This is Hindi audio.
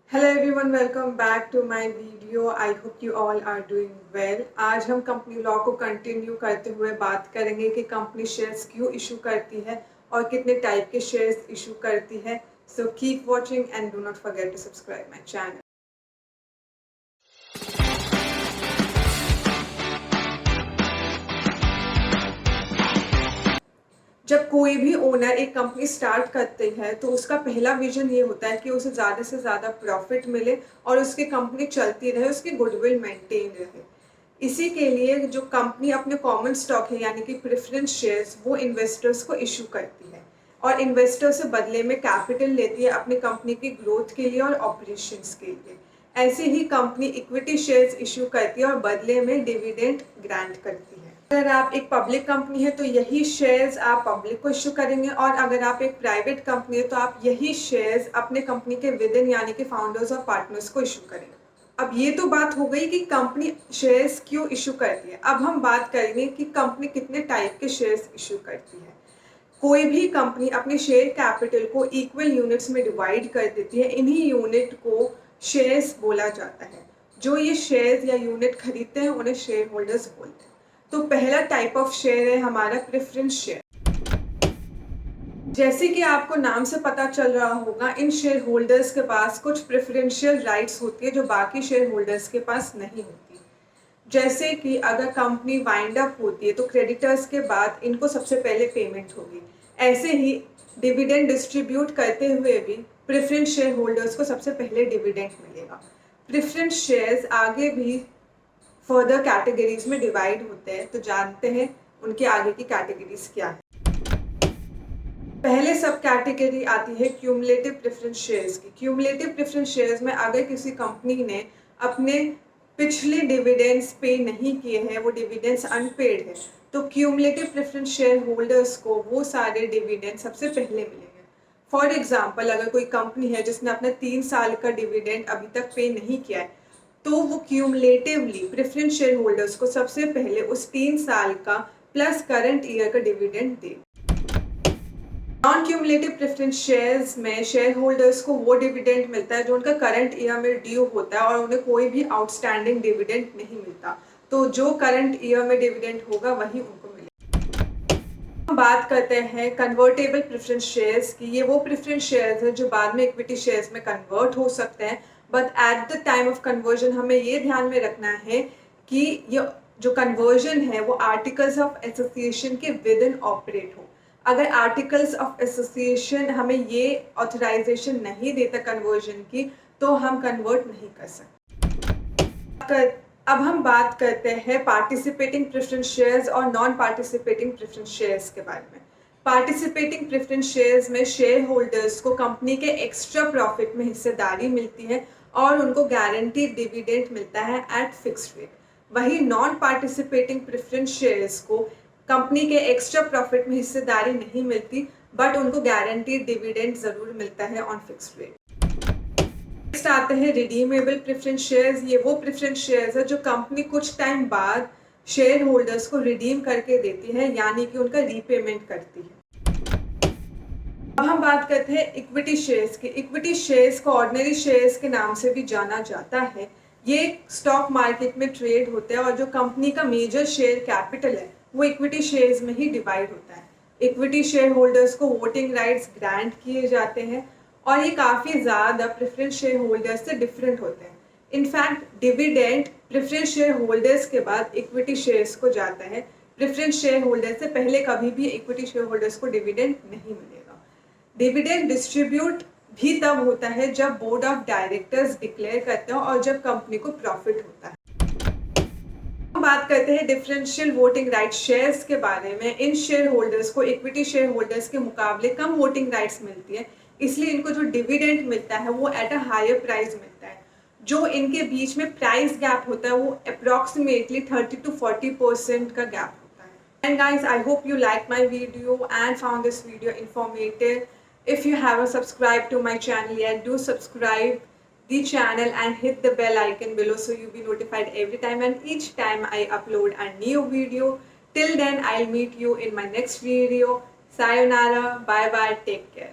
Hello everyone, welcome back to my video. I hope you all are doing well. आज हम कंपनी लॉ को कंटिन्यू करते हुए बात करेंगे कि कंपनी शेयर्स क्यों इशू करती है और कितने टाइप के शेयर्स इशू करती है। So keep watching and do not forget to subscribe my channel. जब कोई भी ओनर एक कंपनी स्टार्ट करते हैं तो उसका पहला विजन ये होता है कि उसे ज़्यादा से ज़्यादा प्रॉफिट मिले और उसकी कंपनी चलती रहे, उसकी गुडविल मेंटेन रहे। इसी के लिए जो कंपनी अपने कॉमन स्टॉक है यानी कि प्रेफरेंस शेयर्स वो इन्वेस्टर्स को इशू करती है और इन्वेस्टर से बदले में कैपिटल लेती है अपनी कंपनी की ग्रोथ के लिए और ऑपरेशंस के लिए। ऐसे ही कंपनी इक्विटी शेयर्स इशू करती है और बदले में डिविडेंड ग्रांट करती है। अगर आप एक पब्लिक कंपनी है तो यही शेयर्स आप पब्लिक को इशू करेंगे और अगर आप एक प्राइवेट कंपनी है तो आप यही शेयर्स अपने कंपनी के विद इन यानी कि फाउंडर्स और पार्टनर्स को इशू करेंगे। अब ये तो बात हो गई कि कंपनी शेयर्स क्यों इशू करती है। अब हम बात करेंगे कि कंपनी कितने टाइप के शेयर्स इशू करती है। कोई भी कंपनी अपने शेयर कैपिटल को इक्वल यूनिट्स में डिवाइड कर देती है। इन्हीं यूनिट को शेयर्स बोला जाता है। जो ये शेयर्स या यूनिट खरीदते हैं उन्हें शेयर होल्डर्स बोलते हैं। तो पहला टाइप ऑफ शेयर है हमारा प्रेफरेंस शेयर। जैसे कि आपको नाम से पता चल रहा होगा, इन शेयर होल्डर्स के पास कुछ प्रेफरेंशियल राइट्स होती है जो बाकी शेयर होल्डर्स के पास नहीं होती। जैसे कि अगर कंपनी वाइंड अप होती है तो क्रेडिटर्स के बाद इनको सबसे पहले पेमेंट होगी। ऐसे ही डिविडेंड डिस्ट्रीब्यूट करते हुए भी प्रेफरेंस शेयर होल्डर्स को सबसे पहले डिविडेंड मिलेगा। प्रेफरेंस शेयर्स आगे भी फर्दर कैटेगरीज में डिवाइड होते हैं, तो जानते हैं उनके आगे की कैटेगरीज क्या है। पहले सब कैटेगरी आती है क्यूमुलेटिव प्रेफरेंस शेयर्स की। क्यूमुलेटिव प्रेफरेंस शेयर्स में अगर किसी कंपनी ने अपने पिछले डिविडेंड्स पे नहीं किए हैं, वो डिविडेंड्स अनपेड है, तो क्यूमुलेटिव प्रेफरेंस शेयर होल्डर्स को वो सारे डिविडेंड सबसे पहले मिलेंगे। फॉर एग्जाम्पल, अगर कोई कंपनी है जिसने अपना 3 साल का डिविडेंड अभी तक पे नहीं किया है तो वो क्यूमुलेटिवली प्रेफरेंस शेयर होल्डर्स को सबसे पहले उस 3 साल का प्लस करंट ईयर का डिविडेंड दे। नॉन क्यूमुलेटिव प्रेफरेंस शेयर्स में शेयर होल्डर्स को वो डिविडेंड मिलता है जो उनका करंट ईयर में ड्यू होता है और उन्हें कोई भी आउटस्टैंडिंग डिविडेंड नहीं मिलता। तो जो करंट ईयर में डिविडेंड होगा वही उनको मिलेगा। हम बात करते हैं कन्वर्टेबल प्रेफरेंस शेयर्स की। ये वो प्रेफरेंस शेयर्स है जो बाद में इक्विटी शेयर्स में कन्वर्ट हो सकते हैं, but at the time of conversion हमें ये ध्यान में रखना है कि ये जो कन्वर्जन है वो आर्टिकल्स ऑफ एसोसिएशन के विद इन ऑपरेट हो। अगर आर्टिकल्स ऑफ एसोसिएशन हमें ये ऑथराइजेशन नहीं देता कन्वर्जन की तो हम कन्वर्ट नहीं कर सकते। अब हम बात करते हैं पार्टिसिपेटिंग प्रेफरेंस शेयर्स और नॉन पार्टिसिपेटिंग प्रेफरेंस शेयर्स के बारे में। पार्टिसिपेटिंग प्रेफरेंस शेयर्स में शेयर होल्डर्स को कंपनी के एक्स्ट्रा प्रॉफिट में हिस्सेदारी मिलती है और उनको गारंटीड डिविडेंड मिलता है एट फिक्स्ड रेट। वही नॉन पार्टिसिपेटिंग प्रेफरेंस शेयर्स को कंपनी के एक्स्ट्रा प्रॉफिट में हिस्सेदारी नहीं मिलती, बट उनको गारंटीड डिविडेंड जरूर मिलता है ऑन फिक्स्ड रेट। नेक्स्ट आते हैं रिडीमेबल प्रेफरेंस शेयर्स। ये वो प्रेफरेंस शेयर्स है जो कंपनी कुछ टाइम बाद शेयर होल्डर्स को रिडीम करके देती है, यानी कि उनका रीपेमेंट करती है। अब हम बात करते हैं इक्विटी शेयर्स की। इक्विटी शेयर्स को ऑर्डिनरी शेयर्स के नाम से भी जाना जाता है। ये स्टॉक मार्केट में ट्रेड होते हैं और जो कंपनी का मेजर शेयर कैपिटल है वो इक्विटी शेयर्स में ही डिवाइड होता है। इक्विटी शेयर होल्डर्स को वोटिंग राइट्स ग्रांट किए जाते हैं और ये काफ़ी ज़्यादा प्रेफरेंस शेयर होल्डर्स से डिफरेंट होते हैं। In fact dividend preference share holders के बाद इक्विटी शेयर्स को जाता है। प्रेफरेंस शेयर होल्डर्स से पहले कभी भी इक्विटी शेयर होल्डर्स को डिविडेंड नहीं मिलेगा। डिविडेंड डिस्ट्रीब्यूट भी तब होता है जब बोर्ड ऑफ डायरेक्टर्स डिक्लेयर करते हैं और जब कंपनी को प्रॉफिट होता है। हम बात करते हैं डिफरेंशियल वोटिंग राइट शेयर्स के बारे में। इन शेयर होल्डर्स को इक्विटी शेयर होल्डर्स के मुकाबले कम वोटिंग राइट्स मिलती है, इसलिए इनको जो डिविडेंड मिलता है वो एट अ हायर प्राइस मिलता है। जो इनके बीच में प्राइस गैप होता है वो अप्रॉक्सीमेटली 30 to 40% का गैप होता है। And guys, I hope you like my video and found this video informative. If you haven't subscribed to my channel yet, do subscribe the channel and hit the bell icon below so you'll be notified every time and each time I upload a new video. Till then, I'll meet you in my next video. Sayonara, bye bye, take care.